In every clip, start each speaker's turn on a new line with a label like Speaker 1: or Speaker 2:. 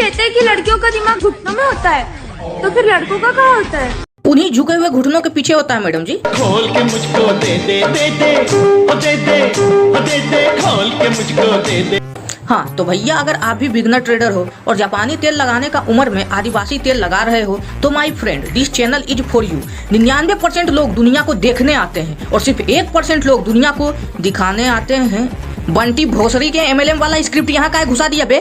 Speaker 1: कहते हैं कि लड़कियों का दिमाग घुटनों में होता है, तो फिर लड़कों का कहाँ होता है?
Speaker 2: उन्हीं झुके हुए घुटनों के पीछे होता है मैडम जी।
Speaker 3: खोल के मुझको दे दे दे दे ओ दे दे ओ दे दे खोल के मुझको दे दे।
Speaker 2: हाँ तो भैया, अगर आप भी बिगनर ट्रेडर हो और जापानी तेल लगाने का उम्र में आदिवासी तेल लगा रहे हो तो my friend, this channel is for you. 99% लोग दुनिया को देखने आते हैं और सिर्फ 1% लोग दुनिया को दिखाने आते हैं। बंटी भोसरी के MLM वाला स्क्रिप्ट यहाँ का घुसा दिया बे।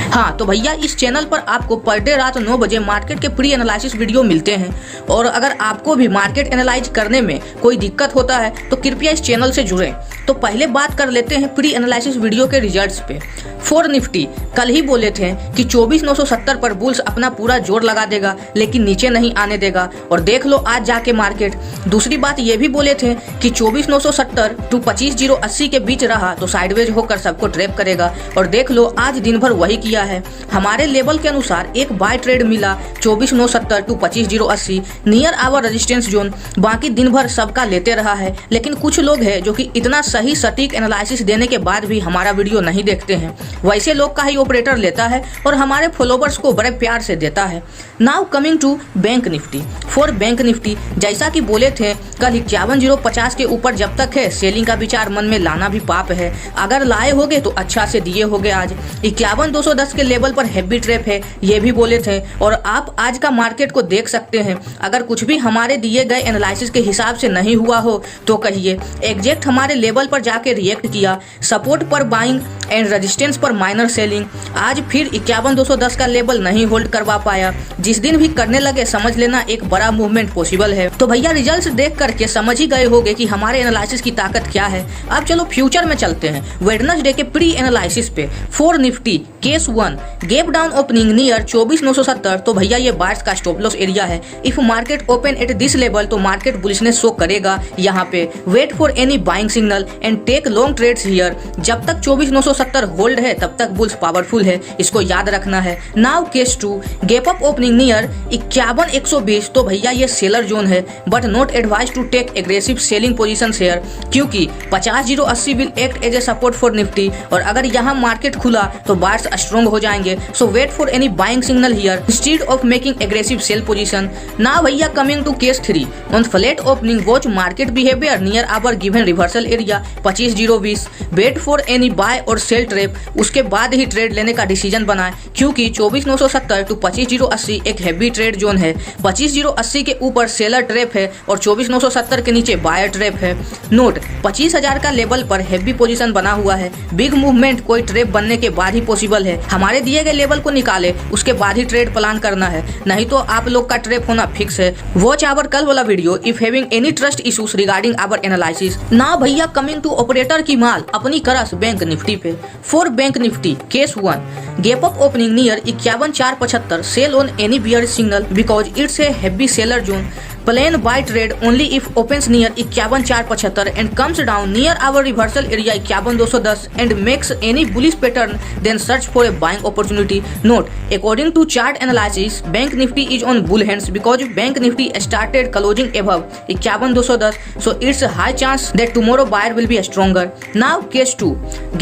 Speaker 2: हाँ तो भैया, इस चैनल पर आपको पर डे रात 9 बजे मार्केट के प्री एनालिसिस वीडियो मिलते हैं और अगर आपको भी मार्केट एनालाइज करने में कोई दिक्कत होता है तो कृपया इस चैनल से जुड़ें। तो पहले बात कर लेते हैं प्री एनालिसिस वीडियो के रिजल्ट्स पे। फॉर निफ्टी कल ही बोले थे कि 24,970 पर बुल्स अपना पूरा जोर लगा देगा लेकिन नीचे नहीं आने देगा, और देख लो आज जाके मार्केट। दूसरी बात ये भी बोले थे कि 24,970 टू 25,080 के बीच रहा तो साइडवेज होकर सबको ट्रैप करेगा, और देख लो आज दिन भर वही किया है। हमारे लेवल के अनुसार एक बाय ट्रेड मिला 24,970 to 25,080 near our resistance zone. बाकी दिन भर सबका लेते रहा है, लेकिन कुछ लोग हैं जो कि इतना सही सटीक एनालिसिस देने के बाद भी हमारा वीडियो नहीं देखते हैं। वैसे लोग का ही ऑपरेटर लेता है और हमारे फॉलोवर्स को बड़े प्यार से देता है। Now coming to bank Nifty. For bank Nifty जैसा कि बोले थे कल 51,050 के ऊपर जब तक है सेलिंग का विचार मन में लाना भी पाप है। अगर लाए होगे तो अच्छा से दिए होगे। आज 51,210 के लेवल पर हैवी ट्रैप है ये भी बोले थे, और आप आज का मार्केट को देख सकते हैं। अगर कुछ भी हमारे दिए गए एनालिसिस के हिसाब से नहीं हुआ हो तो कहिए। एग्जैक्ट हमारे लेवल पर जाके रिएक्ट किया, सपोर्ट पर बाइंग एंड रेजिस्टेंस पर माइनर सेलिंग। आज फिर 51,210 का लेवल नहीं होल्ड करवा पाया। जिस दिन भी करने लगे समझ लेना एक बड़ा मूवमेंट पॉसिबल है। तो भैया रिजल्ट्स देख करके समझ ही गए होंगे कि हमारे एनालिसिस की ताकत क्या है। अब चलो फ्यूचर में चलते हैं। वेडनेसडे के प्री एनालिसिस पे for Nifty case 1 gap down opening near 24,970, तो भैया ये बार्स का स्टॉप लॉस एरिया है। If market open at this level तो मार्केट बुलिशनेस शो करेगा यहाँ पे। Wait for any buying signal and take long trades here. जब तक 24,970 होल्ड है तब तक बुल्स पावरफुल है, इसको याद रखना है। Now case 2 gap up opening near 51,120, तो भैया ये सेलर जोन है, but not advise to take aggressive selling position share, क्योंकि 50,080 will act as a support for Nifty, और अगर यहाँ मार्केट खुला तो बार्स स्ट्रॉन्ग हो जाएंगे। So wait for any buying signal here instead of making aggressive sell position. Now भैया coming to case 3 on flat opening watch market behavior near our given reversal area 25,020। Wait for any buy और sell trap, उसके बाद ही trade लेने का decision बनाए, क्योंकि 24,970 to 25,080 एक heavy trade zone है। 25,080 के ऊपर सेलर ट्रेप है और 24,970 के नीचे बायर ट्रेप है। नोट 25,000 का लेवल पर हैवी पोजीशन बना हुआ है। बिग मूवमेंट कोई ट्रेप बनने के बाद ही पॉसिबल है। हमारे दिए गए लेवल को निकाले उसके बाद ही ट्रेड प्लान करना है, नहीं तो आप लोग का ट्रेप होना फिक्स है। वॉच आवर कल वाला video if having any trust issues regarding our analysis. ना भैया कमिंग टू ऑपरेटर की माल अपनी करस बैंक निफ्टी पे। For bank Nifty case 1 gap up opening near 51,475 sell on any bear signal because it's a heavy seller zone. Plan buy trade only if opens near 51,475 and comes down near our reversal area 51,210 and makes any bullish pattern, then search for a buying opportunity. Note, according to chart analysis, Bank Nifty is on bull hands because Bank Nifty started closing above 51,210, so it's a high chance that tomorrow buyer will be stronger. Now case 2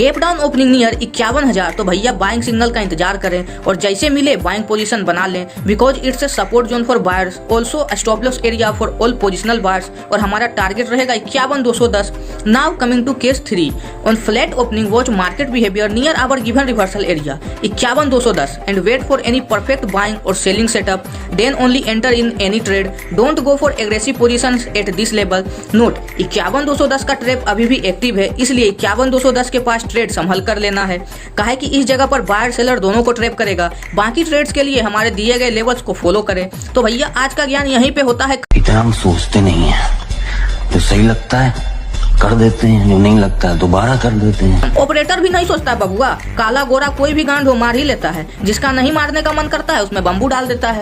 Speaker 2: gap down opening near 51,000, तो भैया buying signal का इंतजार करें और जैसे मिले buying position बना लें, because it's a support zone for buyers, also stop loss area for all positional bars, और हमारा टारगेट रहेगा 51,210। Now coming to case 3 on flat opening watch market behavior near our given reversal area 51,210 and wait for any perfect buying और selling setup, then only enter in any trade. Don't go for aggressive positions at this level. Note 51,210 का trap अभी भी active है, इसलिए 51,210 के पास trade संभल कर लेना है, काहे कि इस जगह पर बायर सेलर दोनों को ट्रैप करेगा। बाकी ट्रेड्स के लिए हमारे दिए गए लेवल्स को फॉलो करें। तो भैया आज का ज्ञान यहीं पे होता है।
Speaker 4: इतना हम सोचते नहीं है, जो सही लगता है कर देते हैं, जो नहीं लगता है दोबारा कर देते हैं।
Speaker 2: ऑपरेटर भी नहीं सोचता बबुआ, काला गोरा कोई भी गांड हो मार ही लेता है। जिसका नहीं मारने का मन करता है उसमें बम्बू डाल देता है।